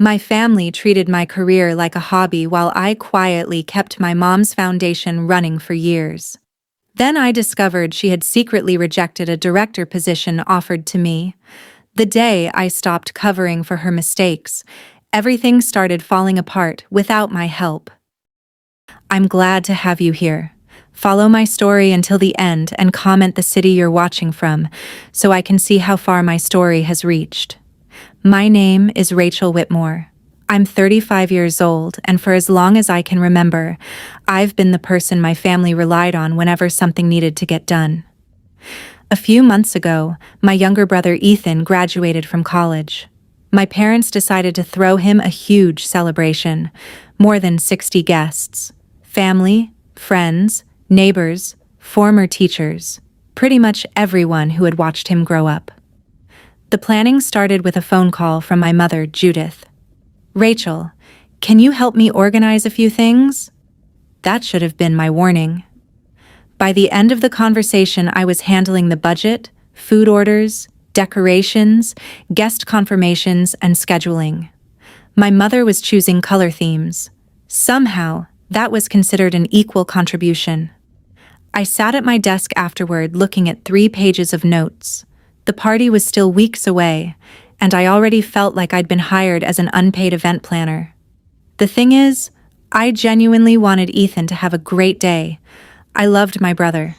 My family treated my career like a hobby while I quietly kept my mom's foundation running for years. Then I discovered she had secretly rejected a director position offered to me. The day I stopped covering for her mistakes, everything started falling apart without my help. I'm glad to have you here. Follow my story until the end and comment the city you're watching from, so I can see how far my story has reached. My name is Rachel Whitmore. I'm 35 years old, and for as long as I can remember, I've been the person my family relied on whenever something needed to get done. A few months ago, my younger brother Ethan graduated from college. My parents decided to throw him a huge celebration, more than 60 guests. Family, friends, neighbors, former teachers, pretty much everyone who had watched him grow up. The planning started with a phone call from my mother, Judith. "Rachel, can you help me organize a few things?" That should have been my warning. By the end of the conversation, I was handling the budget, food orders, decorations, guest confirmations, and scheduling. My mother was choosing color themes. Somehow, that was considered an equal contribution. I sat at my desk afterward looking at 3 pages of notes. The party was still weeks away, and I already felt like I'd been hired as an unpaid event planner. The thing is, I genuinely wanted Ethan to have a great day. I loved my brother.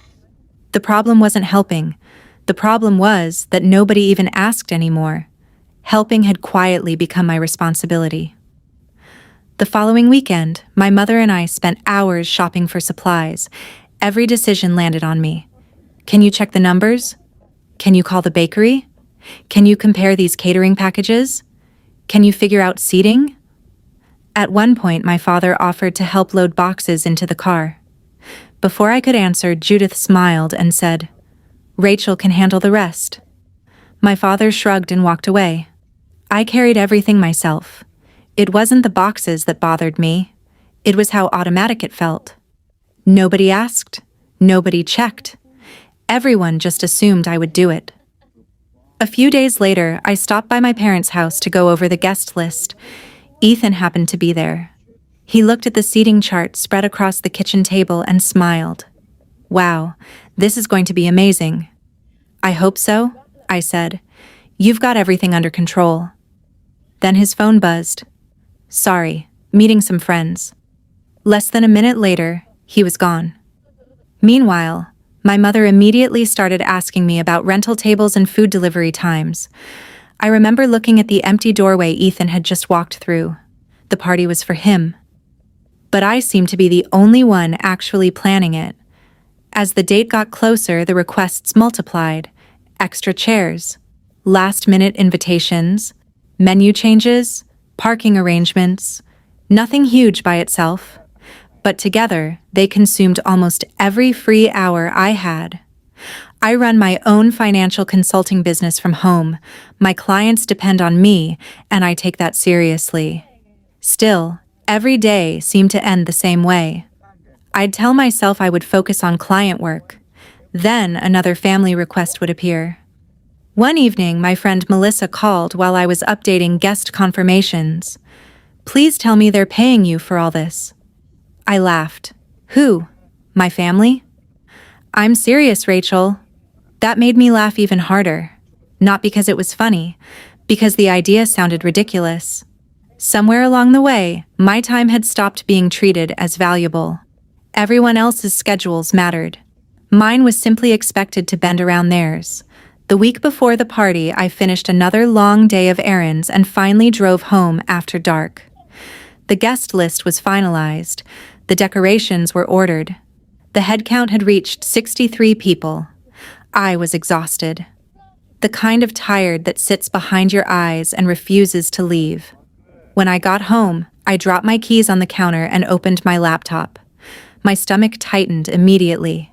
The problem wasn't helping. The problem was that nobody even asked anymore. Helping had quietly become my responsibility. The following weekend, my mother and I spent hours shopping for supplies. Every decision landed on me. Can you check the numbers? Can you call the bakery? Can you compare these catering packages? Can you figure out seating? At one point, my father offered to help load boxes into the car. Before I could answer, Judith smiled and said, "Rachel can handle the rest." My father shrugged and walked away. I carried everything myself. It wasn't the boxes that bothered me. It was how automatic it felt. Nobody asked. Nobody checked. Everyone just assumed I would do it. A few days later, I stopped by my parents' house to go over the guest list. Ethan happened to be there. He looked at the seating chart spread across the kitchen table and smiled. "Wow, this is going to be amazing." "I hope so," I said. "You've got everything under control." Then his phone buzzed. "Sorry, meeting some friends." Less than a minute later, he was gone. Meanwhile, my mother immediately started asking me about rental tables and food delivery times. I remember looking at the empty doorway Ethan had just walked through. The party was for him. But I seemed to be the only one actually planning it. As the date got closer, the requests multiplied. Extra chairs, last-minute invitations, menu changes, parking arrangements. Nothing huge by itself. But together, they consumed almost every free hour I had. I run my own financial consulting business from home. My clients depend on me, and I take that seriously. Still, every day seemed to end the same way. I'd tell myself I would focus on client work. Then another family request would appear. One evening, my friend Melissa called while I was updating guest confirmations. "Please tell me they're paying you for all this." I laughed. "Who? My family?" "I'm serious, Rachel." That made me laugh even harder. Not because it was funny, because the idea sounded ridiculous. Somewhere along the way, my time had stopped being treated as valuable. Everyone else's schedules mattered. Mine was simply expected to bend around theirs. The week before the party, I finished another long day of errands and finally drove home after dark. The guest list was finalized. The decorations were ordered. The head count had reached 63 people. I was exhausted. The kind of tired that sits behind your eyes and refuses to leave. When I got home, I dropped my keys on the counter and opened my laptop. My stomach tightened immediately.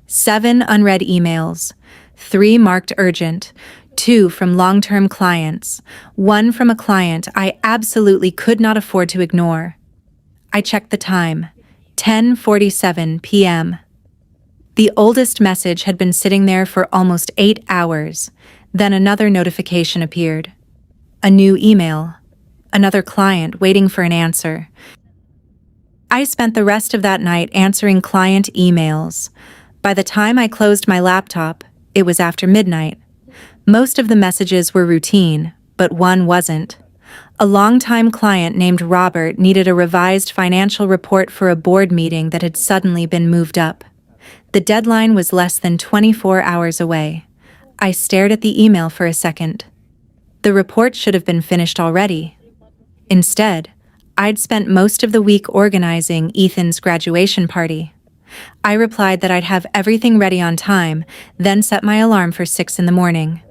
7 unread emails, 3 marked urgent, 2 from long-term clients, 1 from a client I absolutely could not afford to ignore. I checked the time. 10:47 p.m. The oldest message had been sitting there for almost 8 hours. Then another notification appeared. A new email. Another client waiting for an answer. I spent the rest of that night answering client emails. By the time I closed my laptop, it was after midnight. Most of the messages were routine, but one wasn't. A longtime client named Robert needed a revised financial report for a board meeting that had suddenly been moved up. The deadline was less than 24 hours away. I stared at the email for a second. The report should have been finished already. Instead, I'd spent most of the week organizing Ethan's graduation party. I replied that I'd have everything ready on time, then set my alarm for 6 in the morning.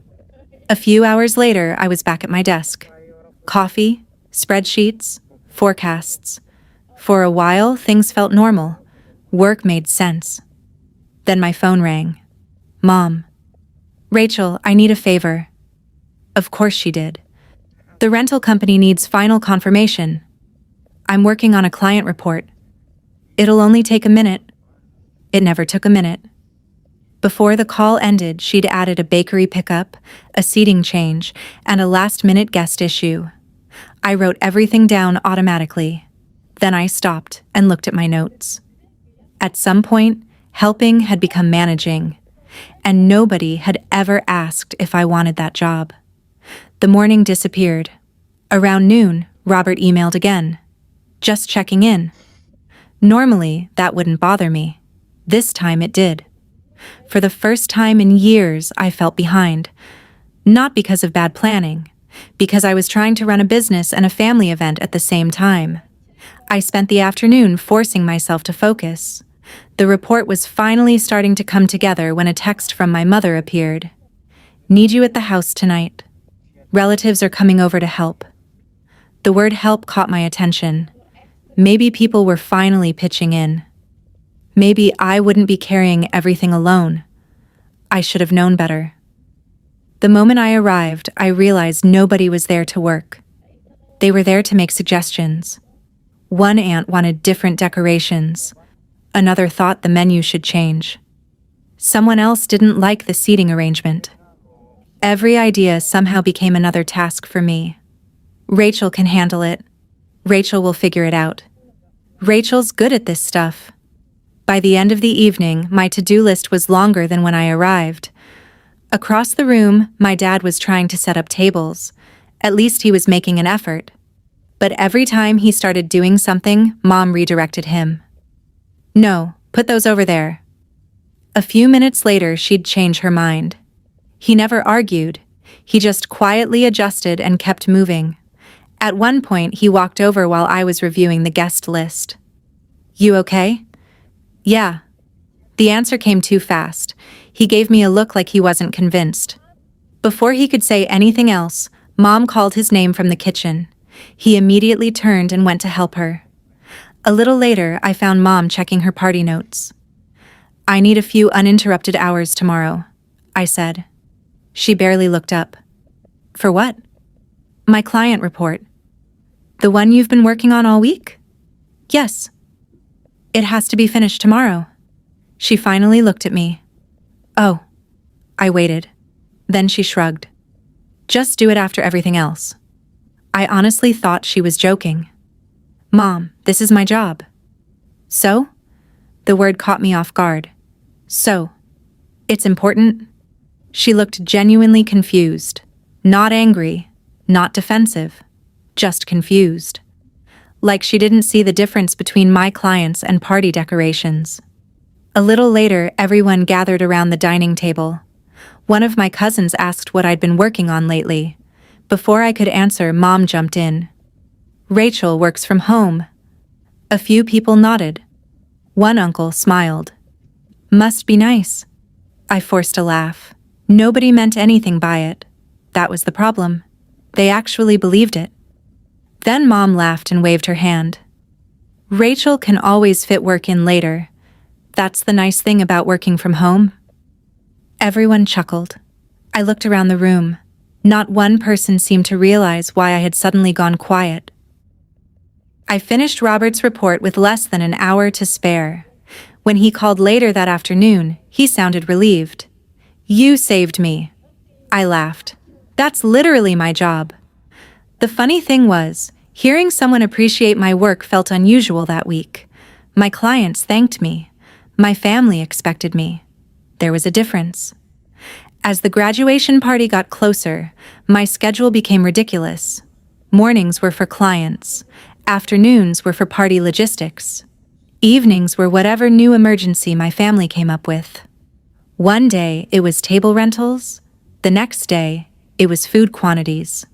A few hours later, I was back at my desk. Coffee, spreadsheets, forecasts. For a while, things felt normal. Work made sense. Then my phone rang. Mom. Rachel, I need a favor. Of course she did. The rental company needs final confirmation. I'm working on a client report. It'll only take a minute. It never took a minute. Before the call ended, she'd added a bakery pickup, a seating change, and a last-minute guest issue. I wrote everything down automatically. Then I stopped and looked at my notes. At some point, helping had become managing, and nobody had ever asked if I wanted that job. The morning disappeared. Around noon, Robert emailed again. Just checking in. Normally, that wouldn't bother me. This time it did. For the first time in years, I felt behind. Not because of bad planning, because I was trying to run a business and a family event at the same time. I spent the afternoon forcing myself to focus. The report was finally starting to come together when a text from my mother appeared. Need you at the house tonight. Relatives are coming over to help. The word help caught my attention. Maybe people were finally pitching in. Maybe I wouldn't be carrying everything alone. I should have known better. The moment I arrived, I realized nobody was there to work. They were there to make suggestions. One aunt wanted different decorations. Another thought the menu should change. Someone else didn't like the seating arrangement. Every idea somehow became another task for me. Rachel can handle it. Rachel will figure it out. Rachel's good at this stuff. By the end of the evening, my to-do list was longer than when I arrived. Across the room, my dad was trying to set up tables. At least he was making an effort. But every time he started doing something, Mom redirected him. No, put those over there. A few minutes later, she'd change her mind. He never argued. He just quietly adjusted and kept moving. At one point, he walked over while I was reviewing the guest list. You okay? Yeah. The answer came too fast. He gave me a look like he wasn't convinced. Before he could say anything else, Mom called his name from the kitchen. He immediately turned and went to help her. A little later, I found Mom checking her party notes. I need a few uninterrupted hours tomorrow, I said. She barely looked up. For what? My client report. The one you've been working on all week? Yes. It has to be finished tomorrow. She finally looked at me. Oh. I waited. Then she shrugged. Just do it after everything else. I honestly thought she was joking. Mom, this is my job. So? The word caught me off guard. So? It's important? She looked genuinely confused. Not angry, not defensive, just confused. Like she didn't see the difference between my clients and party decorations. A little later, everyone gathered around the dining table. One of my cousins asked what I'd been working on lately. Before I could answer, Mom jumped in. Rachel works from home. A few people nodded. One uncle smiled. Must be nice. I forced a laugh. Nobody meant anything by it. That was the problem. They actually believed it. Then Mom laughed and waved her hand. Rachel can always fit work in later. That's the nice thing about working from home. Everyone chuckled. I looked around the room. Not one person seemed to realize why I had suddenly gone quiet. I finished Robert's report with less than an hour to spare. When he called later that afternoon, he sounded relieved. You saved me. I laughed. That's literally my job. The funny thing was, hearing someone appreciate my work felt unusual that week. My clients thanked me. My family expected me. There was a difference. As the graduation party got closer, my schedule became ridiculous. Mornings were for clients. Afternoons were for party logistics. Evenings were whatever new emergency my family came up with. One day, it was table rentals. The next day, it was food quantities.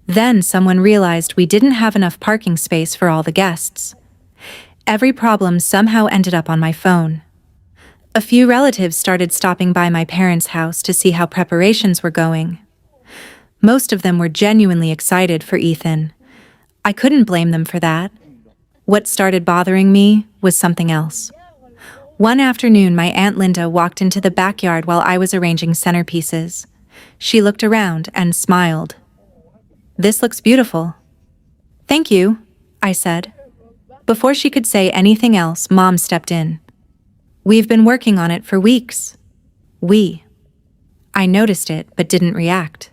Then someone realized we didn't have enough parking space for all the guests. Every problem somehow ended up on my phone. A few relatives started stopping by my parents' house to see how preparations were going. Most of them were genuinely excited for Ethan. I couldn't blame them for that. What started bothering me was something else. One afternoon, my Aunt Linda walked into the backyard while I was arranging centerpieces. She looked around and smiled. "This looks beautiful." "Thank you," I said. Before she could say anything else, Mom stepped in. "We've been working on it for weeks." We. I noticed it but didn't react.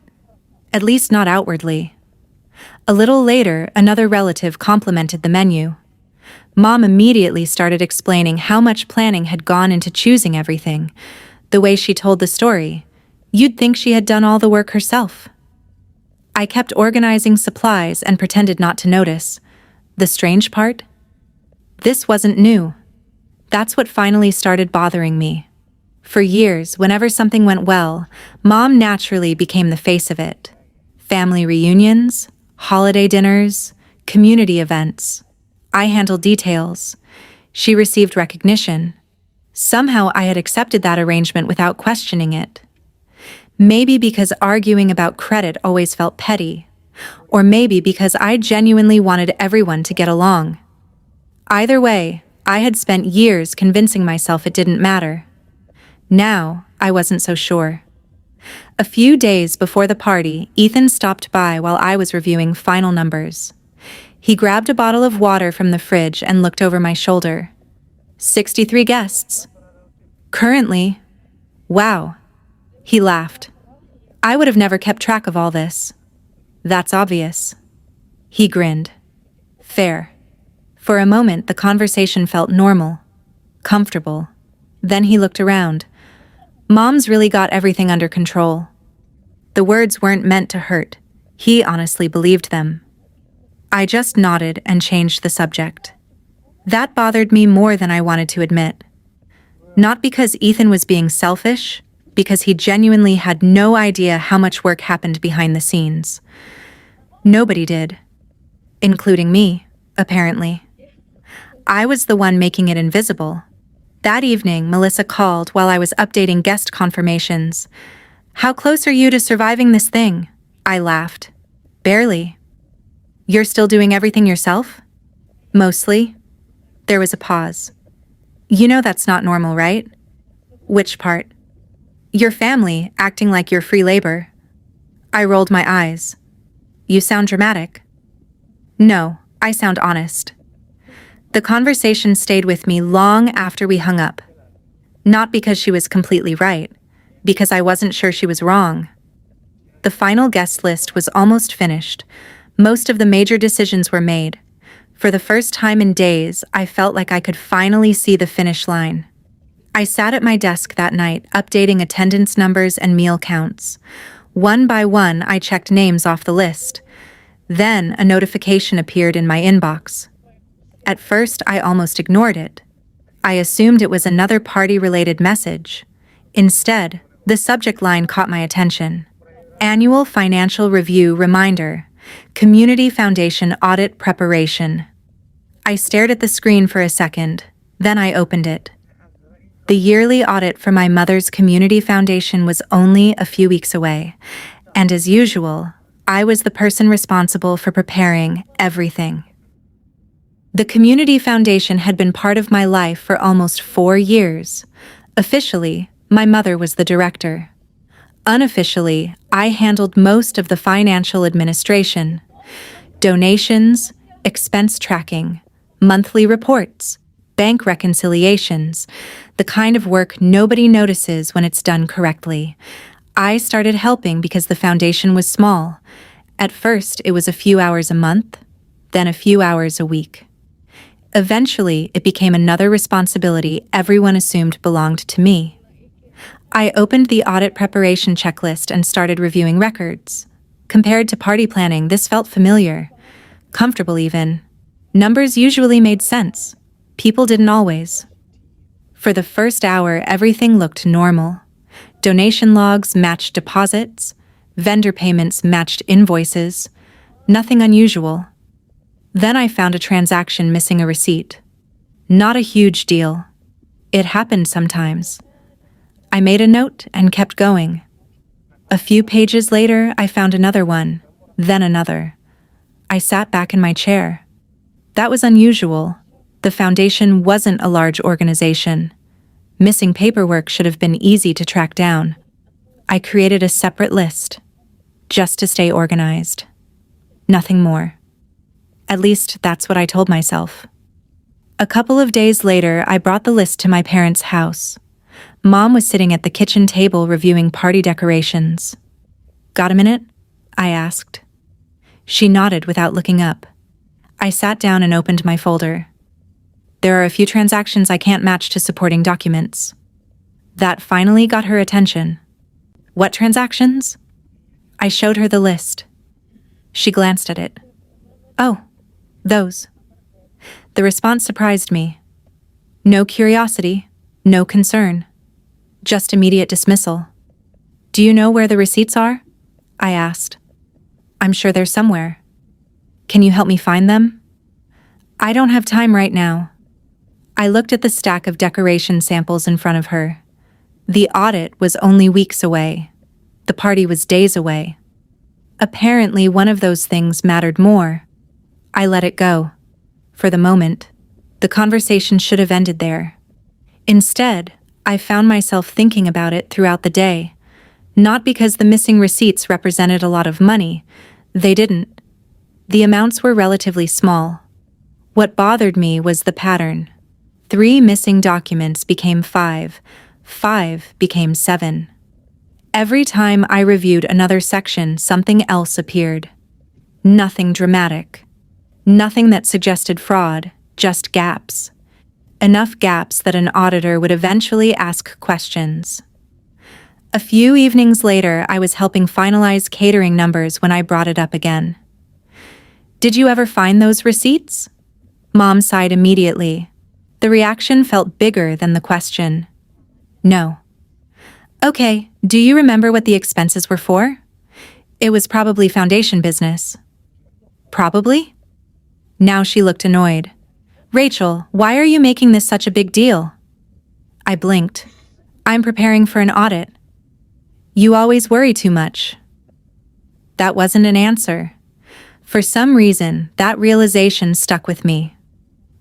At least not outwardly. A little later, another relative complimented the menu. Mom immediately started explaining how much planning had gone into choosing everything. The way she told the story, you'd think she had done all the work herself. I kept organizing supplies and pretended not to notice. The strange part? This wasn't new. That's what finally started bothering me. For years, whenever something went well, Mom naturally became the face of it. Family reunions, holiday dinners, community events. I handled details. She received recognition. Somehow I had accepted that arrangement without questioning it. Maybe because arguing about credit always felt petty, or maybe because I genuinely wanted everyone to get along. Either way, I had spent years convincing myself it didn't matter. Now, I wasn't so sure. A few days before the party, Ethan stopped by while I was reviewing final numbers. He grabbed a bottle of water from the fridge and looked over my shoulder. 63 guests. Currently. Wow. He laughed. I would have never kept track of all this. That's obvious. He grinned. Fair. For a moment, the conversation felt normal, comfortable. Then he looked around. Mom's really got everything under control. The words weren't meant to hurt. He honestly believed them. I just nodded and changed the subject. That bothered me more than I wanted to admit. Not because Ethan was being selfish, because he genuinely had no idea how much work happened behind the scenes. Nobody did. Including me, apparently. I was the one making it invisible. That evening, Melissa called while I was updating guest confirmations. "How close are you to surviving this thing?" I laughed. "Barely." "You're still doing everything yourself?" "Mostly." There was a pause. "You know that's not normal, right?" "Which part?" "Your family acting like you're free labor." I rolled my eyes. "You sound dramatic." "No, I sound honest." The conversation stayed with me long after we hung up. Not because she was completely right, because I wasn't sure she was wrong. The final guest list was almost finished. Most of the major decisions were made. For the first time in days, I felt like I could finally see the finish line. I sat at my desk that night, updating attendance numbers and meal counts. One by one, I checked names off the list. Then a notification appeared in my inbox. At first, I almost ignored it. I assumed it was another party-related message. Instead, the subject line caught my attention. Annual Financial Review Reminder. Community Foundation Audit Preparation. I stared at the screen for a second, then I opened it. The yearly audit for my mother's community foundation was only a few weeks away, and as usual, I was the person responsible for preparing everything. The community foundation had been part of my life for almost 4 years. Officially, my mother was the director. Unofficially, I handled most of the financial administration. Donations, expense tracking, monthly reports, bank reconciliations, the kind of work nobody notices when it's done correctly. I started helping because the foundation was small, At first, it was a few hours a month, then a few hours a week. Eventually, it became another responsibility everyone assumed belonged to me. I opened the audit preparation checklist and started reviewing records. Compared to party planning, this felt familiar, comfortable even. Numbers usually made sense. People didn't always. For the first hour, everything looked normal. Donation logs matched deposits, vendor payments matched invoices, nothing unusual. Then I found a transaction missing a receipt. Not a huge deal. It happened sometimes. I made a note and kept going. A few pages later, I found another one, then another. I sat back in my chair. That was unusual. The foundation wasn't a large organization. Missing paperwork should have been easy to track down. I created a separate list, just to stay organized. Nothing more. At least that's what I told myself. A couple of days later, I brought the list to my parents' house. Mom was sitting at the kitchen table reviewing party decorations. "Got a minute?" I asked. She nodded without looking up. I sat down and opened my folder. There are a few transactions I can't match to supporting documents. That finally got her attention. "What transactions?" I showed her the list. She glanced at it. "Oh, those." The response surprised me. No curiosity, no concern. Just immediate dismissal. "Do you know where the receipts are?" I asked. "I'm sure they're somewhere." "Can you help me find them?" "I don't have time right now." I looked at the stack of decoration samples in front of her. The audit was only weeks away. The party was days away. Apparently, one of those things mattered more. I let it go. For the moment, the conversation should have ended there. Instead, I found myself thinking about it throughout the day. Not because the missing receipts represented a lot of money. They didn't. The amounts were relatively small. What bothered me was the pattern. 3 missing documents became 5. 5 became 7. Every time I reviewed another section, something else appeared. Nothing dramatic. Nothing that suggested fraud, just gaps. Enough gaps that an auditor would eventually ask questions. A few evenings later, I was helping finalize catering numbers when I brought it up again. "Did you ever find those receipts?" Mom sighed immediately. The reaction felt bigger than the question. "No." "Okay, do you remember what the expenses were for?" "It was probably foundation business." "Probably?" Now she looked annoyed. "Rachel, why are you making this such a big deal?" I blinked. "I'm preparing for an audit." "You always worry too much." That wasn't an answer. For some reason, that realization stuck with me.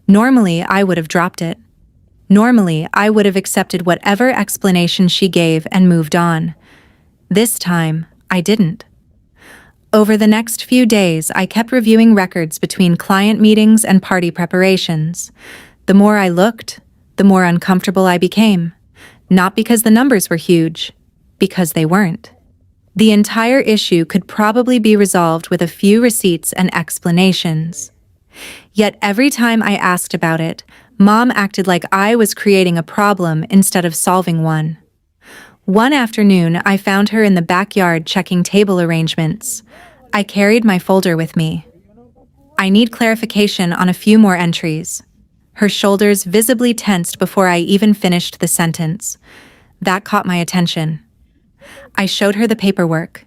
Normally, I would have dropped it. Normally, I would have accepted whatever explanation she gave and moved on. This time, I didn't. Over the next few days, I kept reviewing records between client meetings and party preparations. The more I looked, the more uncomfortable I became. Not because the numbers were huge, because they weren't. The entire issue could probably be resolved with a few receipts and explanations. Yet every time I asked about it, Mom acted like I was creating a problem instead of solving one. One afternoon, I found her in the backyard checking table arrangements. I carried my folder with me. "I need clarification on a few more entries." Her shoulders visibly tensed before I even finished the sentence. That caught my attention. I showed her the paperwork.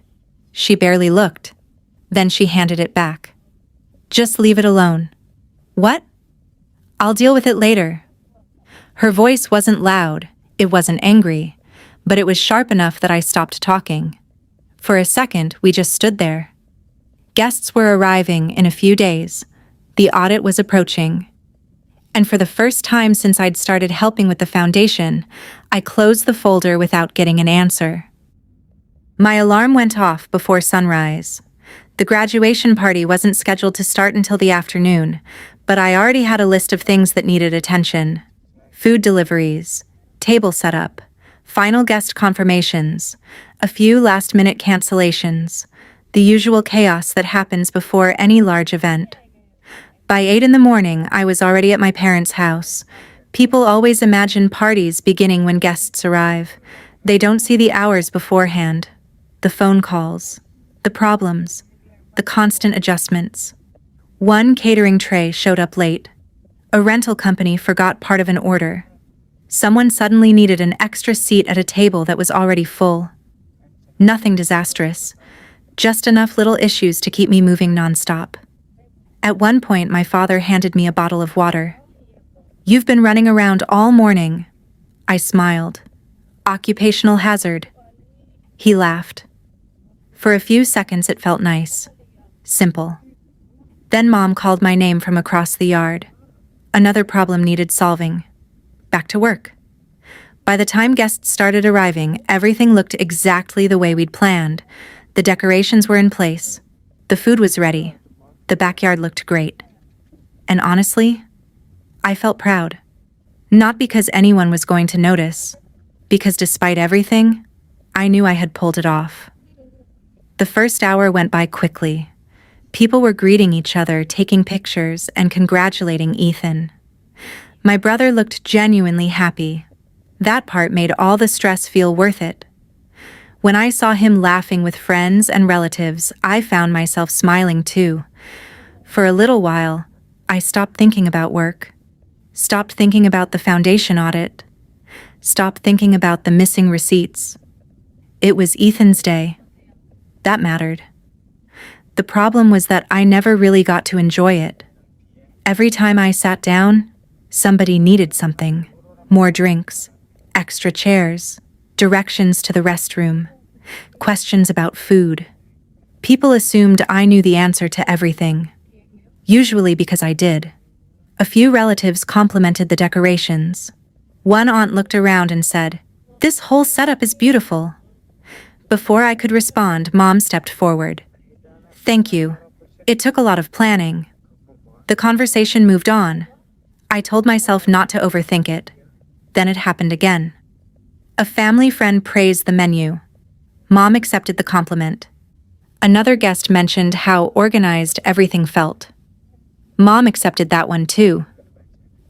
She barely looked. Then she handed it back. "Just leave it alone." "What?" "I'll deal with it later." Her voice wasn't loud, it wasn't angry, but it was sharp enough that I stopped talking. For a second, we just stood there. Guests were arriving in a few days. The audit was approaching. And for the first time since I'd started helping with the foundation, I closed the folder without getting an answer. My alarm went off before sunrise. The graduation party wasn't scheduled to start until the afternoon, but I already had a list of things that needed attention. Food deliveries, table setup, final guest confirmations, a few last-minute cancellations. The usual chaos that happens before any large event. By 8 in the morning, I was already at my parents' house. People always imagine parties beginning when guests arrive. They don't see the hours beforehand. The phone calls, the problems, the constant adjustments. One catering tray showed up late. A rental company forgot part of an order. Someone suddenly needed an extra seat at a table that was already full. Nothing disastrous, just enough little issues to keep me moving nonstop. At one point, my father handed me a bottle of water. "You've been running around all morning." I smiled. "Occupational hazard." He laughed. For a few seconds it felt nice. Simple. Then Mom called my name from across the yard. Another problem needed solving. Back to work. By the time guests started arriving, everything looked exactly the way we'd planned. The decorations were in place. The food was ready. The backyard looked great. And honestly, I felt proud. Not because anyone was going to notice, because despite everything, I knew I had pulled it off. The first hour went by quickly. People were greeting each other, taking pictures, and congratulating Ethan. My brother looked genuinely happy. That part made all the stress feel worth it. When I saw him laughing with friends and relatives, I found myself smiling too. For a little while, I stopped thinking about work, stopped thinking about the foundation audit, stopped thinking about the missing receipts. It was Ethan's day. That mattered. The problem was that I never really got to enjoy it. Every time I sat down, somebody needed something. More drinks, extra chairs, directions to the restroom, questions about food. People assumed I knew the answer to everything. Usually because I did. A few relatives complimented the decorations. One aunt looked around and said, "This whole setup is beautiful." Before I could respond, Mom stepped forward. "Thank you. It took a lot of planning." The conversation moved on. I told myself not to overthink it. Then it happened again. A family friend praised the menu. Mom accepted the compliment. Another guest mentioned how organized everything felt. Mom accepted that one too.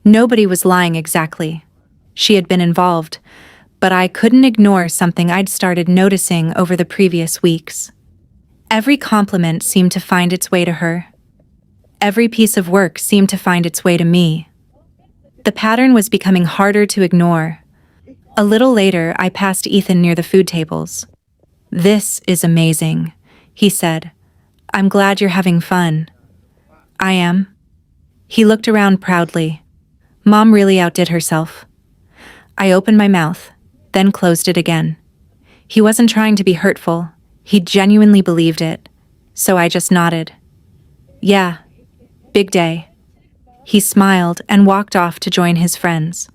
Nobody was lying exactly. She had been involved, but I couldn't ignore something I'd started noticing over the previous weeks. Every compliment seemed to find its way to her. Every piece of work seemed to find its way to me. The pattern was becoming harder to ignore. A little later, I passed Ethan near the food tables. "This is amazing," he said. "I'm glad you're having fun." "I am." He looked around proudly. Mom really outdid herself. I opened my mouth, then closed it again. He wasn't trying to be hurtful. He genuinely believed it. So I just nodded. "Yeah, big day." He smiled and walked off to join his friends.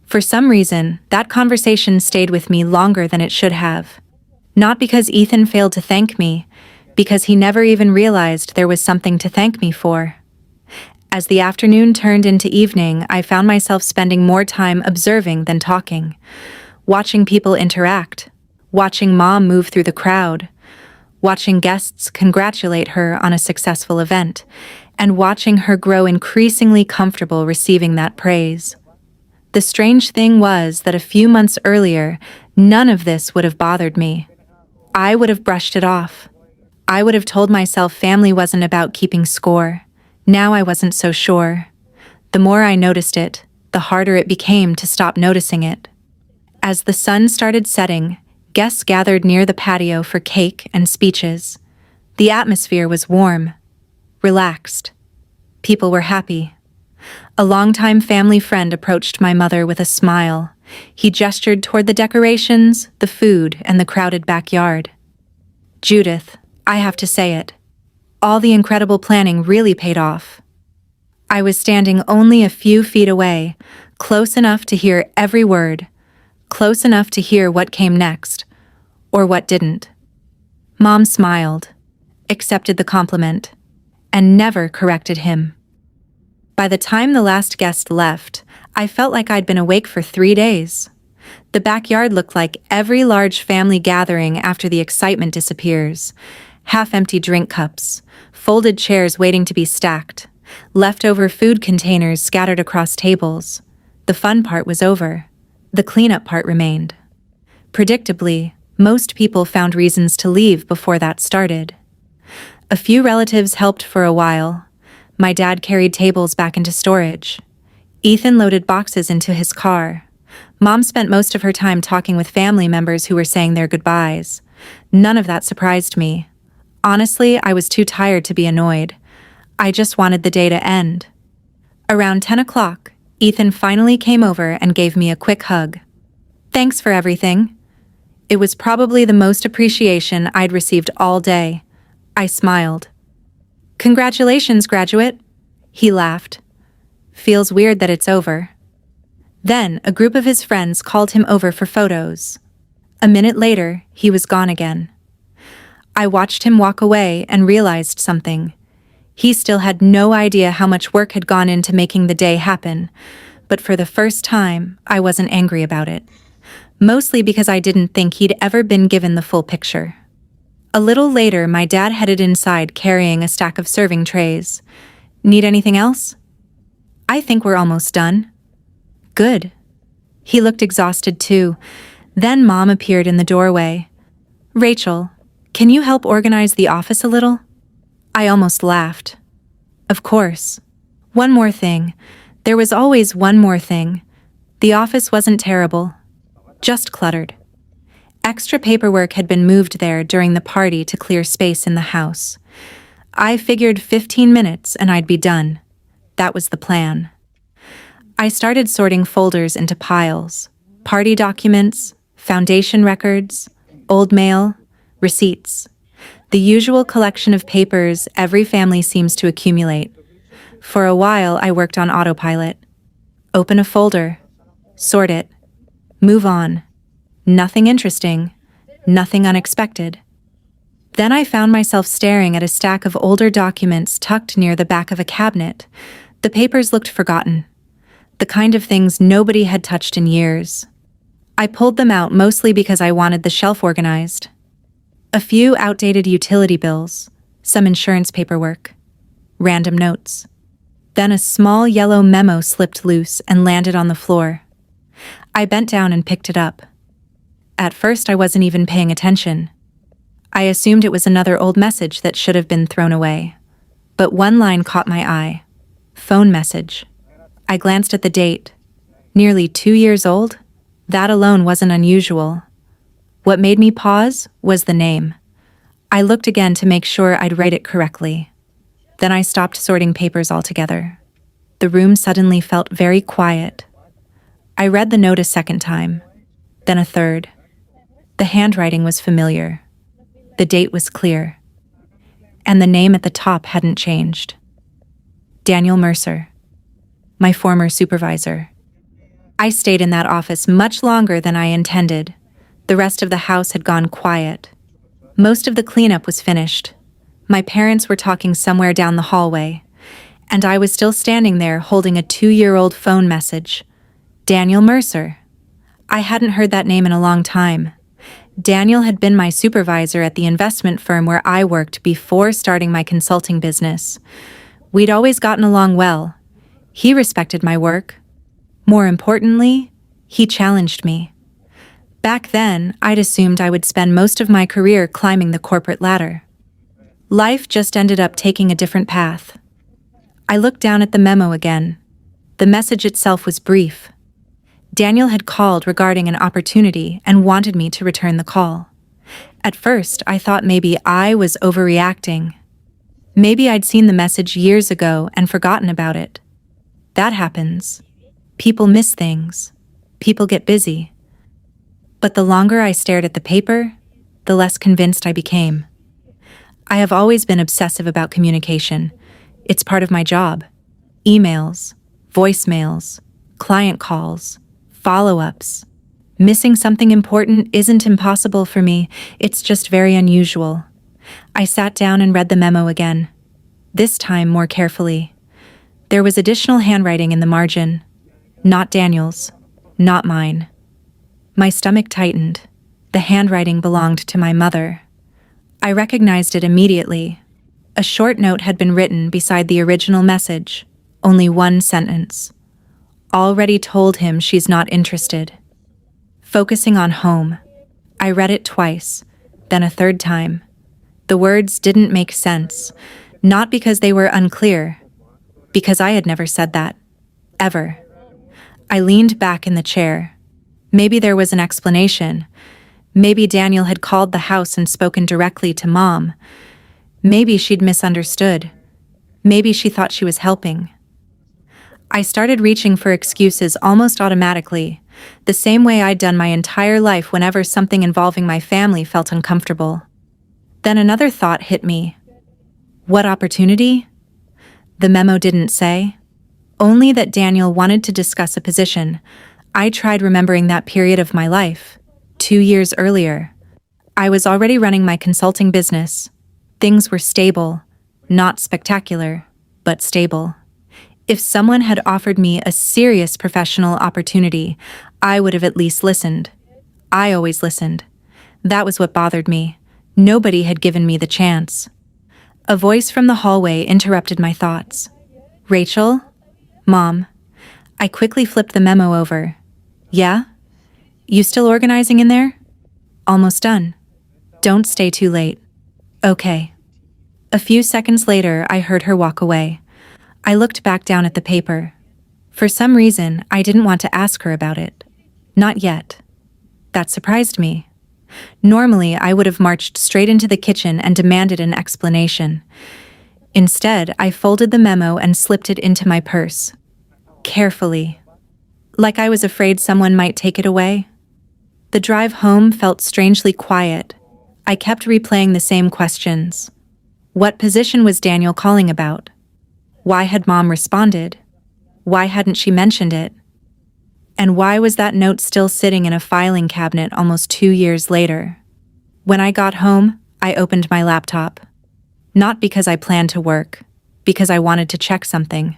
For some reason, that conversation stayed with me longer than it should have. Not because Ethan failed to thank me, because he never even realized there was something to thank me for. As the afternoon turned into evening, I found myself spending more time observing than talking, watching people interact, watching Mom move through the crowd, watching guests congratulate her on a successful event, and watching her grow increasingly comfortable receiving that praise. The strange thing was that a few months earlier, none of this would have bothered me. I would have brushed it off. I would have told myself family wasn't about keeping score. Now I wasn't so sure. The more I noticed it, the harder it became to stop noticing it. As the sun started setting, guests gathered near the patio for cake and speeches. The atmosphere was warm, relaxed. People were happy. A longtime family friend approached my mother with a smile. He gestured toward the decorations, the food, and the crowded backyard. "Judith, I have to say it. All the incredible planning really paid off." I was standing only a few feet away, close enough to hear every word, close enough to hear what came next, or what didn't. Mom smiled, accepted the compliment, and never corrected him. By the time the last guest left, I felt like I'd been awake for 3 days. The backyard looked like every large family gathering after the excitement disappears. half-empty drink cups, folded chairs waiting to be stacked, leftover food containers scattered across tables. The fun part was over. The cleanup part remained. Predictably, most people found reasons to leave before that started. A few relatives helped for a while. My dad carried tables back into storage. Ethan loaded boxes into his car. Mom spent most of her time talking with family members who were saying their goodbyes. None of that surprised me. Honestly, I was too tired to be annoyed. I just wanted the day to end. Around 10 o'clock, Ethan finally came over and gave me a quick hug. Thanks for everything. It was probably the most appreciation I'd received all day. I smiled. Congratulations, graduate. He laughed. Feels weird that it's over. Then, a group of his friends called him over for photos. A minute later, he was gone again. I watched him walk away and realized something. He still had no idea how much work had gone into making the day happen, but for the first time, I wasn't angry about it. Mostly because I didn't think he'd ever been given the full picture. A little later, my dad headed inside carrying a stack of serving trays. Need anything else? I think we're almost done. Good. He looked exhausted too. Then Mom appeared in the doorway. Rachel, can you help organize the office a little? I almost laughed. Of course. One more thing. There was always one more thing. The office wasn't terrible. Just cluttered. Extra paperwork had been moved there during the party to clear space in the house. I figured 15 minutes and I'd be done. That was the plan. I started sorting folders into piles. Party documents, foundation records, old mail, receipts. The usual collection of papers every family seems to accumulate. For a while, I worked on autopilot. Open a folder. Sort it. Move on. Nothing interesting. Nothing unexpected. Then I found myself staring at a stack of older documents tucked near the back of a cabinet. The papers looked forgotten. The kind of things nobody had touched in years. I pulled them out mostly because I wanted the shelf organized. A few outdated utility bills, some insurance paperwork, random notes. Then a small yellow memo slipped loose and landed on the floor. I bent down and picked it up. At first, I wasn't even paying attention. I assumed it was another old message that should have been thrown away. But one line caught my eye. Phone message. I glanced at the date. Nearly 2 years old? That alone wasn't unusual. What made me pause was the name. I looked again to make sure I'd write it correctly. Then I stopped sorting papers altogether. The room suddenly felt very quiet. I read the note a second time, then a third. The handwriting was familiar. The date was clear. And the name at the top hadn't changed. Daniel Mercer, my former supervisor. I stayed in that office much longer than I intended. The rest of the house had gone quiet. Most of the cleanup was finished. My parents were talking somewhere down the hallway, and I was still standing there holding a 2-year-old phone message. Daniel Mercer. I hadn't heard that name in a long time. Daniel had been my supervisor at the investment firm where I worked before starting my consulting business. We'd always gotten along well. He respected my work. More importantly, he challenged me. Back then, I'd assumed I would spend most of my career climbing the corporate ladder. Life just ended up taking a different path. I looked down at the memo again. The message itself was brief. Daniel had called regarding an opportunity and wanted me to return the call. At first, I thought maybe I was overreacting. Maybe I'd seen the message years ago and forgotten about it. That happens. People miss things. People get busy. But the longer I stared at the paper, the less convinced I became. I have always been obsessive about communication. It's part of my job. Emails, voicemails, client calls, follow-ups. Missing something important isn't impossible for me, it's just very unusual. I sat down and read the memo again, this time more carefully. There was additional handwriting in the margin. Not Daniel's, not mine. My stomach tightened. The handwriting belonged to my mother. I recognized it immediately. A short note had been written beside the original message, only one sentence. Already told him she's not interested. Focusing on home. I read it twice, then a third time. The words didn't make sense, not because they were unclear, because I had never said that. Ever. I leaned back in the chair. Maybe there was an explanation. Maybe Daniel had called the house and spoken directly to Mom. Maybe she'd misunderstood. Maybe she thought she was helping. I started reaching for excuses almost automatically, the same way I'd done my entire life whenever something involving my family felt uncomfortable. Then another thought hit me. What opportunity? The memo didn't say. Only that Daniel wanted to discuss a position. I tried remembering that period of my life. 2 years earlier. I was already running my consulting business. Things were stable. Not spectacular, but stable. If someone had offered me a serious professional opportunity, I would have at least listened. I always listened. That was what bothered me. Nobody had given me the chance. A voice from the hallway interrupted my thoughts. Rachel? Mom. I quickly flipped the memo over. Yeah? You still organizing in there? Almost done. Don't stay too late. Okay. A few seconds later, I heard her walk away. I looked back down at the paper. For some reason, I didn't want to ask her about it. Not yet. That surprised me. Normally, I would have marched straight into the kitchen and demanded an explanation. Instead, I folded the memo and slipped it into my purse. Carefully. Like I was afraid someone might take it away. The drive home felt strangely quiet. I kept replaying the same questions. What position was Daniel calling about? Why had Mom responded? Why hadn't she mentioned it? And why was that note still sitting in a filing cabinet almost 2 years later? When I got home, I opened my laptop. Not because I planned to work, because I wanted to check something.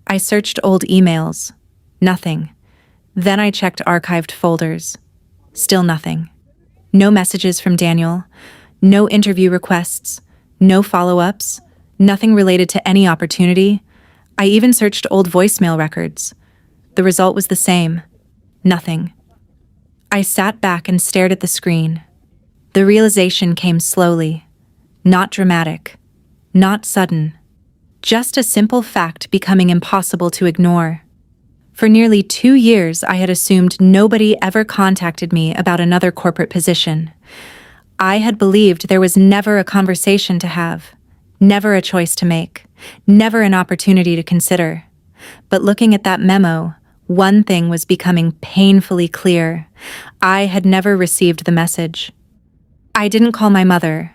I searched old emails. Nothing. Then I checked archived folders. Still nothing. No messages from Daniel. No interview requests. No follow-ups. Nothing related to any opportunity. I even searched old voicemail records. The result was the same. Nothing. I sat back and stared at the screen. The realization came slowly. Not dramatic. Not sudden. Just a simple fact becoming impossible to ignore. For nearly 2 years, I had assumed nobody ever contacted me about another corporate position. I had believed there was never a conversation to have. Never a choice to make, never an opportunity to consider. But looking at that memo, one thing was becoming painfully clear. I had never received the message. I didn't call my mother.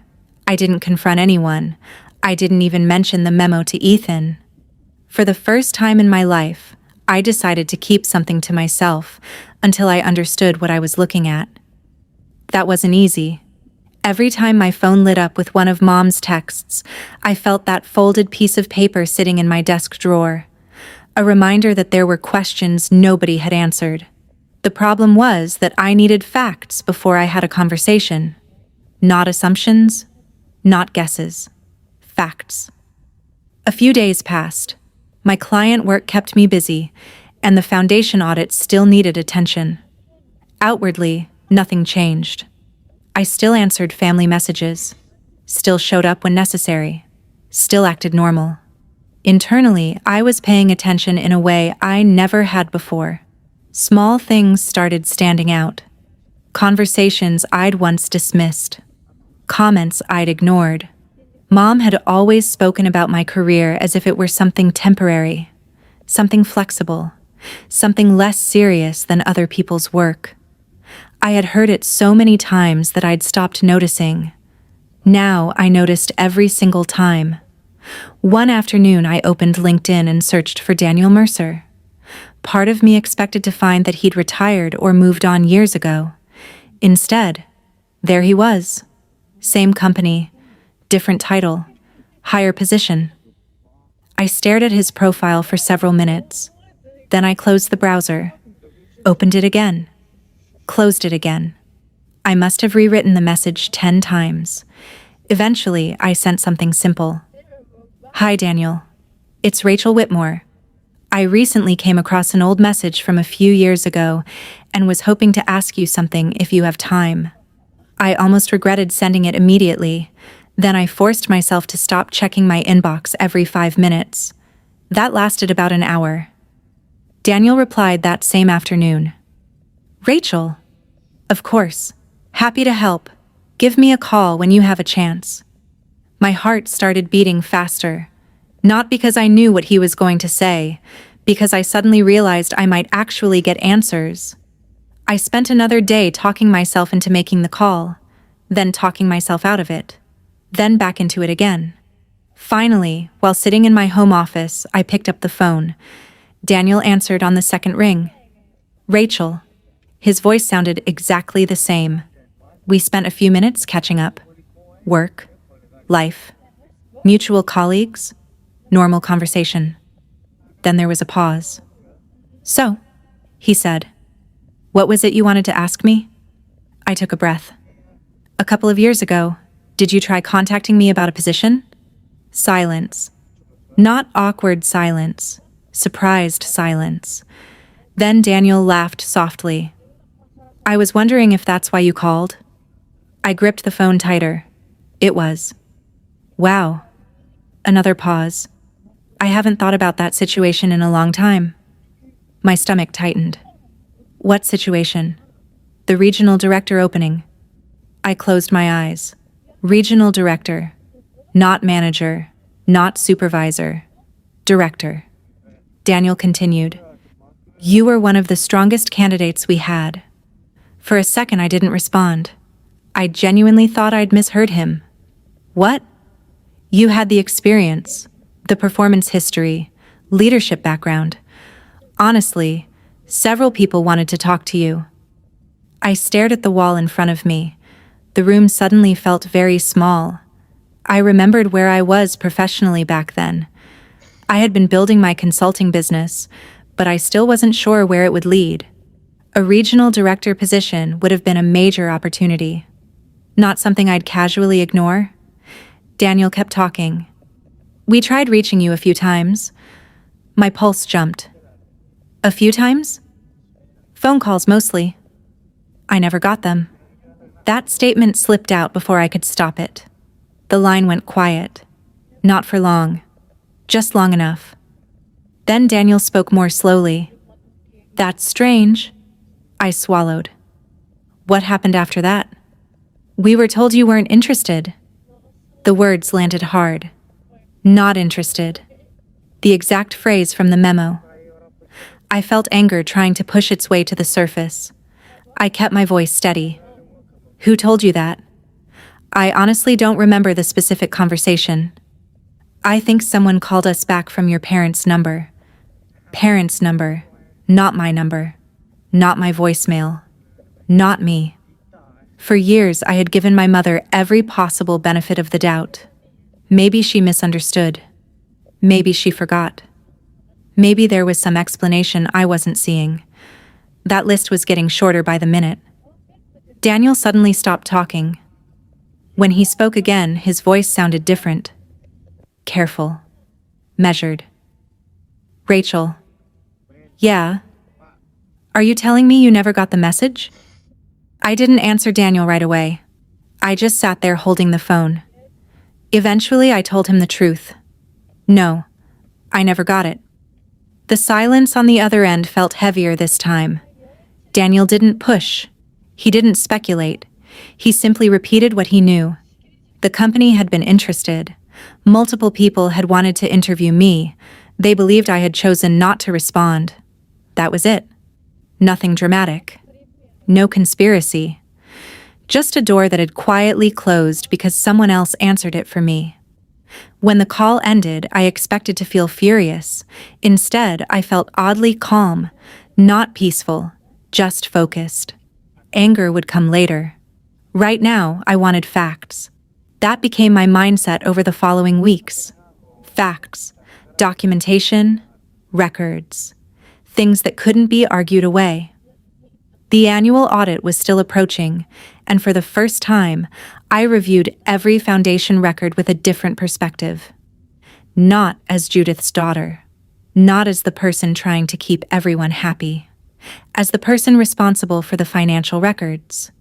I didn't confront anyone. I didn't even mention the memo to Ethan. For the first time in my life, I decided to keep something to myself until I understood what I was looking at. That wasn't easy. Every time my phone lit up with one of Mom's texts, I felt that folded piece of paper sitting in my desk drawer. A reminder that there were questions nobody had answered. The problem was that I needed facts before I had a conversation. Not assumptions, not guesses. Facts. A few days passed. My client work kept me busy, and the foundation audit still needed attention. Outwardly, nothing changed. I still answered family messages, still showed up when necessary, still acted normal. Internally, I was paying attention in a way I never had before. Small things started standing out. Conversations I'd once dismissed. Comments I'd ignored. Mom had always spoken about my career as if it were something temporary, something flexible, something less serious than other people's work. I had heard it so many times that I'd stopped noticing. Now I noticed every single time. One afternoon I opened LinkedIn and searched for Daniel Mercer. Part of me expected to find that he'd retired or moved on years ago. Instead, there he was. Same company, different title, higher position. I stared at his profile for several minutes. Then I closed the browser, opened it again, closed it again. I must have rewritten the message 10 times. Eventually, I sent something simple. Hi, Daniel. It's Rachel Whitmore. I recently came across an old message from a few years ago and was hoping to ask you something if you have time. I almost regretted sending it immediately. Then I forced myself to stop checking my inbox every 5 minutes. That lasted about an hour. Daniel replied that same afternoon. Rachel. Of course. Happy to help. Give me a call when you have a chance. My heart started beating faster. Not because I knew what he was going to say, because I suddenly realized I might actually get answers. I spent another day talking myself into making the call, then talking myself out of it, then back into it again. Finally, while sitting in my home office, I picked up the phone. Daniel answered on the second ring. Rachel. His voice sounded exactly the same. We spent a few minutes catching up. Work, life, mutual colleagues, normal conversation. Then there was a pause. So, he said, what was it you wanted to ask me? I took a breath. A couple of years ago, did you try contacting me about a position? Silence. Not awkward silence, surprised silence. Then Daniel laughed softly. I was wondering if that's why you called. I gripped the phone tighter. It was. Wow. Another pause. I haven't thought about that situation in a long time. My stomach tightened. What situation? The regional director opening. I closed my eyes. Regional director. Not manager. Not supervisor. Director. Daniel continued. You were one of the strongest candidates we had. For a second, I didn't respond. I genuinely thought I'd misheard him. What? You had the experience, the performance history, leadership background. Honestly, several people wanted to talk to you. I stared at the wall in front of me. The room suddenly felt very small. I remembered where I was professionally back then. I had been building my consulting business, but I still wasn't sure where it would lead. A regional director position would have been a major opportunity. Not something I'd casually ignore. Daniel kept talking. We tried reaching you a few times. My pulse jumped. A few times? Phone calls mostly. I never got them. That statement slipped out before I could stop it. The line went quiet. Not for long. Just long enough. Then Daniel spoke more slowly. That's strange. I swallowed. What happened after that? We were told you weren't interested. The words landed hard. Not interested. The exact phrase from the memo. I felt anger trying to push its way to the surface. I kept my voice steady. Who told you that? I honestly don't remember the specific conversation. I think someone called us back from your parents' number. Parents' number, not my number. Not my voicemail. Not me. For years, I had given my mother every possible benefit of the doubt. Maybe she misunderstood. Maybe she forgot. Maybe there was some explanation I wasn't seeing. That list was getting shorter by the minute. Daniel suddenly stopped talking. When he spoke again, his voice sounded different. Careful. Measured. Rachel. Yeah. Are you telling me you never got the message? I didn't answer Daniel right away. I just sat there holding the phone. Eventually, I told him the truth. No, I never got it. The silence on the other end felt heavier this time. Daniel didn't push. He didn't speculate. He simply repeated what he knew. The company had been interested. Multiple people had wanted to interview me. They believed I had chosen not to respond. That was it. Nothing dramatic. No conspiracy. Just a door that had quietly closed because someone else answered it for me. When the call ended, I expected to feel furious. Instead, I felt oddly calm, not peaceful, just focused. Anger would come later. Right now, I wanted facts. That became my mindset over the following weeks. Facts, documentation, records, things that couldn't be argued away. The annual audit was still approaching, and for the first time, I reviewed every foundation record with a different perspective. Not as Judith's daughter, not as the person trying to keep everyone happy, as the person responsible for the financial records.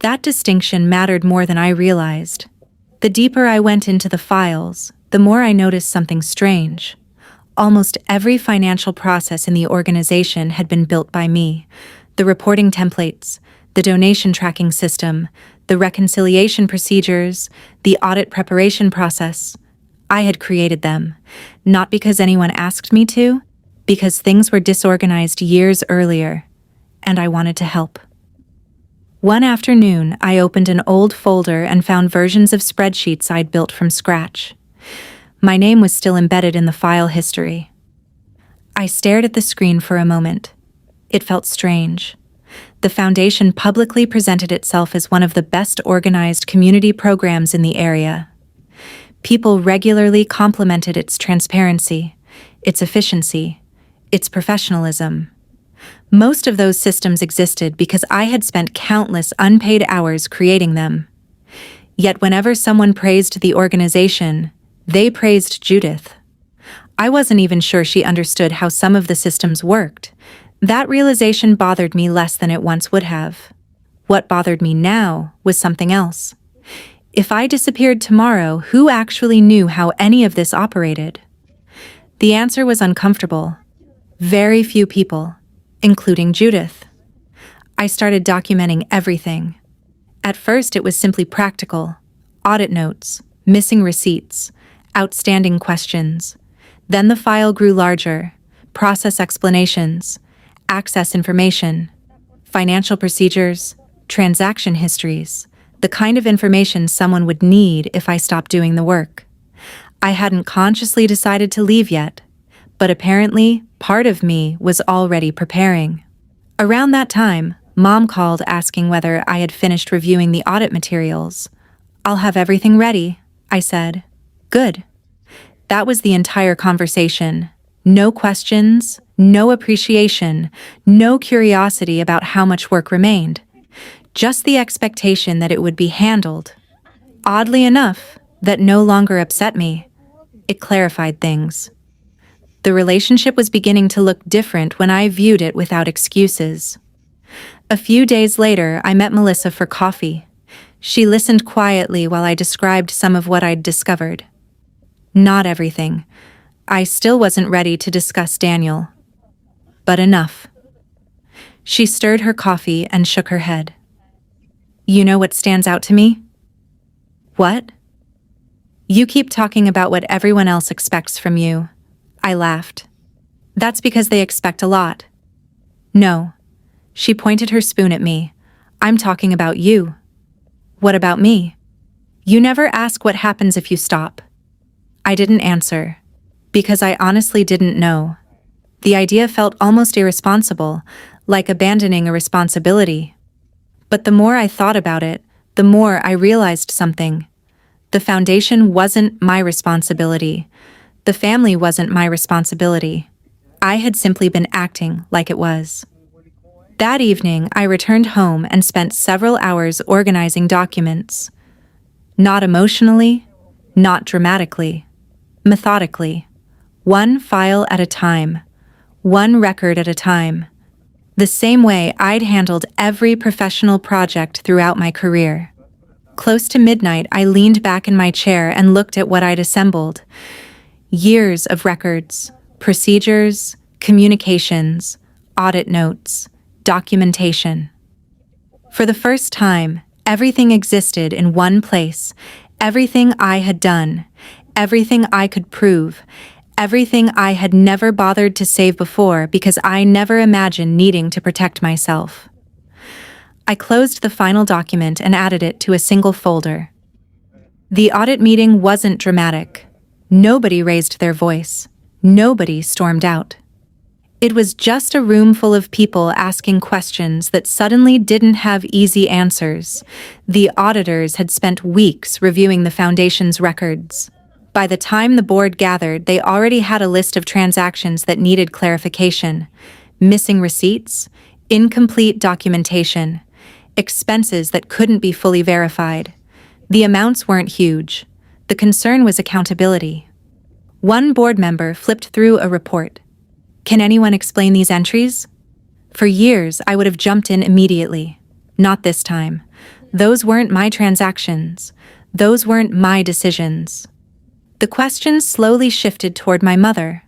That distinction mattered more than I realized. The deeper I went into the files, the more I noticed something strange. Almost every financial process in the organization had been built by me. The reporting templates, the donation tracking system, the reconciliation procedures, the audit preparation process. I had created them, not because anyone asked me to, because things were disorganized years earlier, and I wanted to help. One afternoon, I opened an old folder and found versions of spreadsheets I'd built from scratch. My name was still embedded in the file history. I stared at the screen for a moment. It felt strange. The foundation publicly presented itself as one of the best organized community programs in the area. People regularly complimented its transparency, its efficiency, its professionalism. Most of those systems existed because I had spent countless unpaid hours creating them. Yet whenever someone praised the organization, they praised Judith. I wasn't even sure she understood how some of the systems worked. That realization bothered me less than it once would have. What bothered me now was something else. If I disappeared tomorrow, who actually knew how any of this operated? The answer was uncomfortable. Very few people, including Judith. I started documenting everything. At first, it was simply practical: audit notes, missing receipts, outstanding questions. Then the file grew larger: process explanations, access information, financial procedures, transaction histories, the kind of information someone would need if I stopped doing the work. I hadn't consciously decided to leave yet, but apparently part of me was already preparing. Around that time, Mom called asking whether I had finished reviewing the audit materials. "I'll have everything ready," I said. "Good." That was the entire conversation. No questions, no appreciation, no curiosity about how much work remained. Just the expectation that it would be handled. Oddly enough, that no longer upset me. It clarified things. The relationship was beginning to look different when I viewed it without excuses. A few days later, I met Melissa for coffee. She listened quietly while I described some of what I'd discovered. Not everything. I still wasn't ready to discuss Daniel. But enough. She stirred her coffee and shook her head. "You know what stands out to me?" "What?" "You keep talking about what everyone else expects from you." I laughed. "That's because they expect a lot." "No." She pointed her spoon at me. "I'm talking about you." "What about me?" "You never ask what happens if you stop." I didn't answer, because I honestly didn't know. The idea felt almost irresponsible, like abandoning a responsibility. But the more I thought about it, the more I realized something. The foundation wasn't my responsibility. The family wasn't my responsibility. I had simply been acting like it was. That evening, I returned home and spent several hours organizing documents. Not emotionally, not dramatically. Methodically. One file at a time. One record at a time. The same way I'd handled every professional project throughout my career. Close to midnight, I leaned back in my chair and looked at what I'd assembled. Years of records, procedures, communications, audit notes, documentation. For the first time, everything existed in one place. Everything I had done, everything I could prove, everything I had never bothered to save before because I never imagined needing to protect myself. I closed the final document and added it to a single folder. The audit meeting wasn't dramatic. Nobody raised their voice. Nobody stormed out. It was just a room full of people asking questions that suddenly didn't have easy answers. The auditors had spent weeks reviewing the foundation's records. By the time the board gathered, they already had a list of transactions that needed clarification: missing receipts, incomplete documentation, expenses that couldn't be fully verified. The amounts weren't huge. The concern was accountability. One board member flipped through a report. "Can anyone explain these entries?" For years, I would have jumped in immediately. Not this time. Those weren't my transactions. Those weren't my decisions. The questions slowly shifted toward my mother.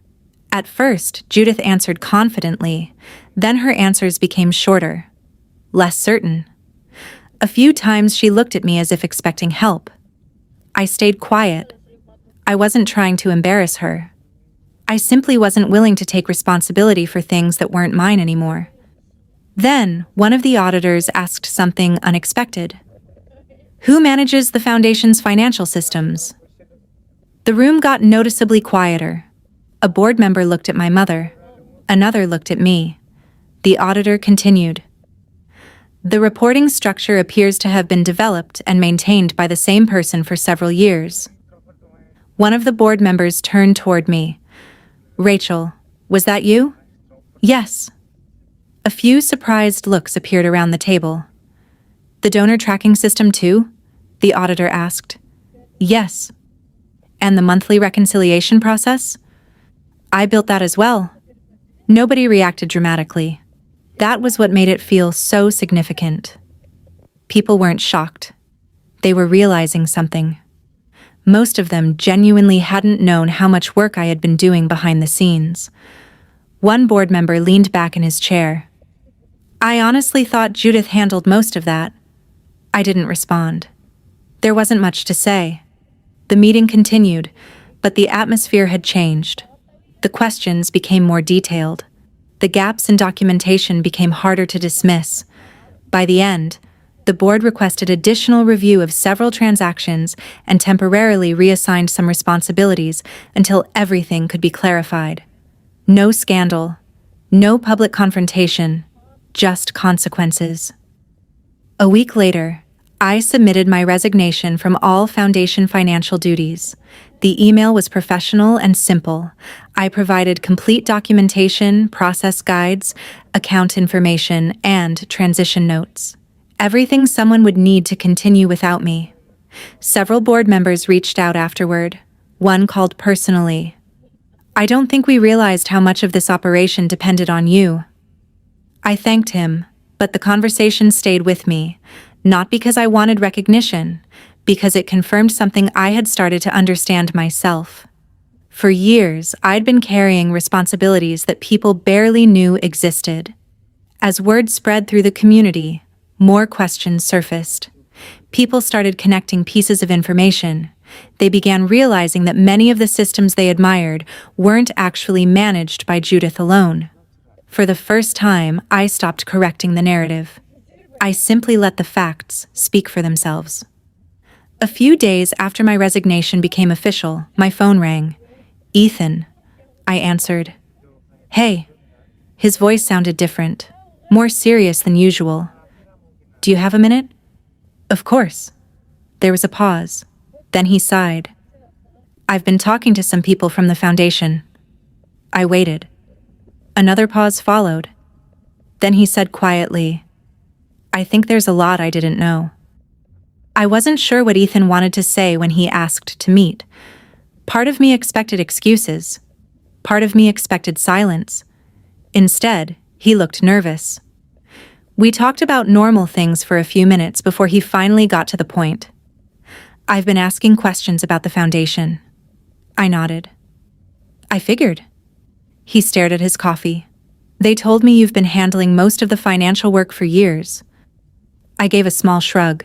At first, Judith answered confidently. Then her answers became shorter, less certain. A few times she looked at me as if expecting help. I stayed quiet. I wasn't trying to embarrass her. I simply wasn't willing to take responsibility for things that weren't mine anymore. Then, one of the auditors asked something unexpected. "Who manages the foundation's financial systems?" The room got noticeably quieter. A board member looked at my mother. Another looked at me. The auditor continued. "The reporting structure appears to have been developed and maintained by the same person for several years." One of the board members turned toward me. "Rachel, was that you?" "Yes." A few surprised looks appeared around the table. "The donor tracking system too?" the auditor asked. "Yes." "And the monthly reconciliation process?" "I built that as well." Nobody reacted dramatically. That was what made it feel so significant. People weren't shocked. They were realizing something. Most of them genuinely hadn't known how much work I had been doing behind the scenes. One board member leaned back in his chair. "I honestly thought Judith handled most of that." I didn't respond. There wasn't much to say. The meeting continued, but the atmosphere had changed. The questions became more detailed. The gaps in documentation became harder to dismiss. By the end, the board requested additional review of several transactions and temporarily reassigned some responsibilities until everything could be clarified. No scandal, no public confrontation, just consequences. A week later, I submitted my resignation from all foundation financial duties. The email was professional and simple. I provided complete documentation, process guides, account information, and transition notes. Everything someone would need to continue without me. Several board members reached out afterward. One called personally. "I don't think we realized how much of this operation depended on you." I thanked him, but the conversation stayed with me, not because I wanted recognition, because it confirmed something I had started to understand myself. For years, I'd been carrying responsibilities that people barely knew existed. As word spread through the community, more questions surfaced. People started connecting pieces of information. They began realizing that many of the systems they admired weren't actually managed by Judith alone. For the first time, I stopped correcting the narrative. I simply let the facts speak for themselves. A few days after my resignation became official, my phone rang. "Ethan," I answered. "Hey." His voice sounded different, more serious than usual. "Do you have a minute?" "Of course." There was a pause. Then he sighed. "I've been talking to some people from the foundation." I waited. Another pause followed. Then he said quietly, "I think there's a lot I didn't know." I wasn't sure what Ethan wanted to say when he asked to meet. Part of me expected excuses. Part of me expected silence. Instead, he looked nervous. We talked about normal things for a few minutes before he finally got to the point. "I've been asking questions about the foundation." I nodded. "I figured." He stared at his coffee. "They told me you've been handling most of the financial work for years." I gave a small shrug.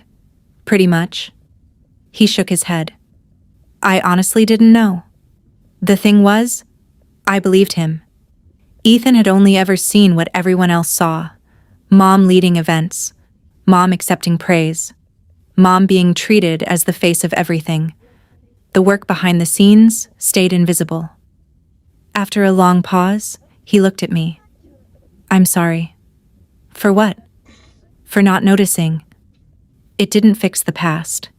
"Pretty much." He shook his head. "I honestly didn't know." The thing was, I believed him. Ethan had only ever seen what everyone else saw. Mom leading events. Mom accepting praise. Mom being treated as the face of everything. The work behind the scenes stayed invisible. After a long pause, he looked at me. "I'm sorry." "For what?" "For not noticing." It didn't fix the past,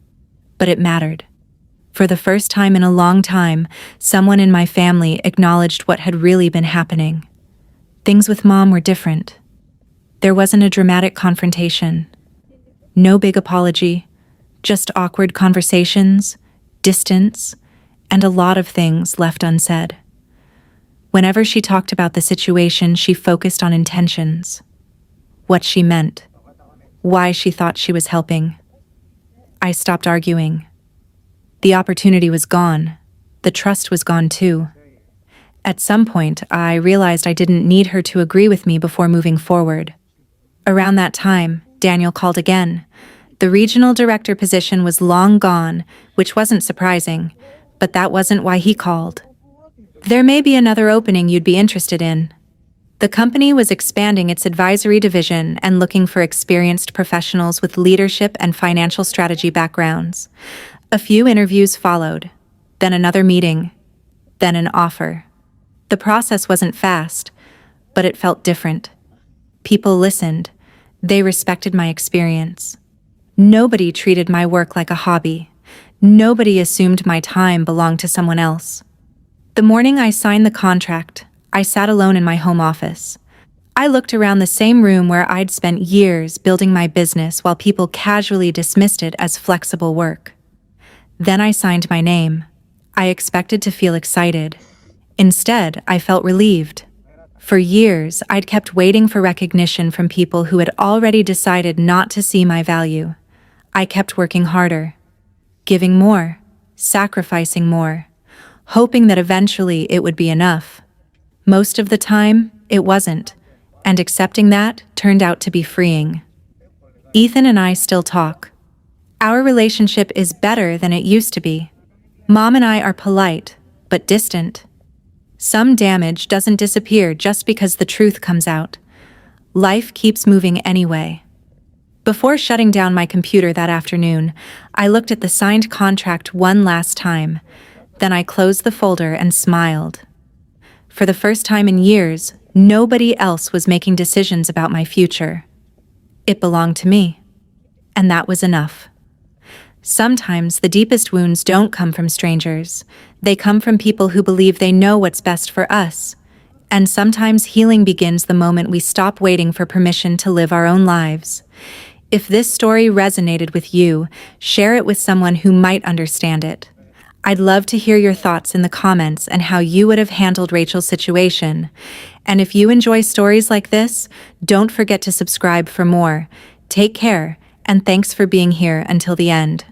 but it mattered. For the first time in a long time, someone in my family acknowledged what had really been happening. Things with Mom were different. There wasn't a dramatic confrontation. No big apology, just awkward conversations, distance, and a lot of things left unsaid. Whenever she talked about the situation, she focused on intentions, what she meant, why she thought she was helping. I stopped arguing. The opportunity was gone. The trust was gone too. At some point, I realized I didn't need her to agree with me before moving forward. Around that time, Daniel called again. The regional director position was long gone, which wasn't surprising, but that wasn't why he called. There may be another opening you'd be interested in. The company was expanding its advisory division and looking for experienced professionals with leadership and financial strategy backgrounds. A few interviews followed, then another meeting, then an offer. The process wasn't fast, but it felt different. People listened. They respected my experience. Nobody treated my work like a hobby. Nobody assumed my time belonged to someone else. The morning I signed the contract, I sat alone in my home office. I looked around the same room where I'd spent years building my business while people casually dismissed it as flexible work. Then I signed my name. I expected to feel excited. Instead, I felt relieved. For years, I'd kept waiting for recognition from people who had already decided not to see my value. I kept working harder, giving more, sacrificing more, hoping that eventually it would be enough. Most of the time, it wasn't, and accepting that turned out to be freeing. Ethan and I still talk. Our relationship is better than it used to be. Mom and I are polite, but distant. Some damage doesn't disappear just because the truth comes out. Life keeps moving anyway. Before shutting down my computer that afternoon, I looked at the signed contract one last time. Then I closed the folder and smiled. For the first time in years, nobody else was making decisions about my future. It belonged to me, and that was enough. Sometimes the deepest wounds don't come from strangers. They come from people who believe they know what's best for us. And sometimes healing begins the moment we stop waiting for permission to live our own lives. If this story resonated with you, share it with someone who might understand it. I'd love to hear your thoughts in the comments and how you would have handled Rachel's situation. And if you enjoy stories like this, don't forget to subscribe for more. Take care, and thanks for being here until the end.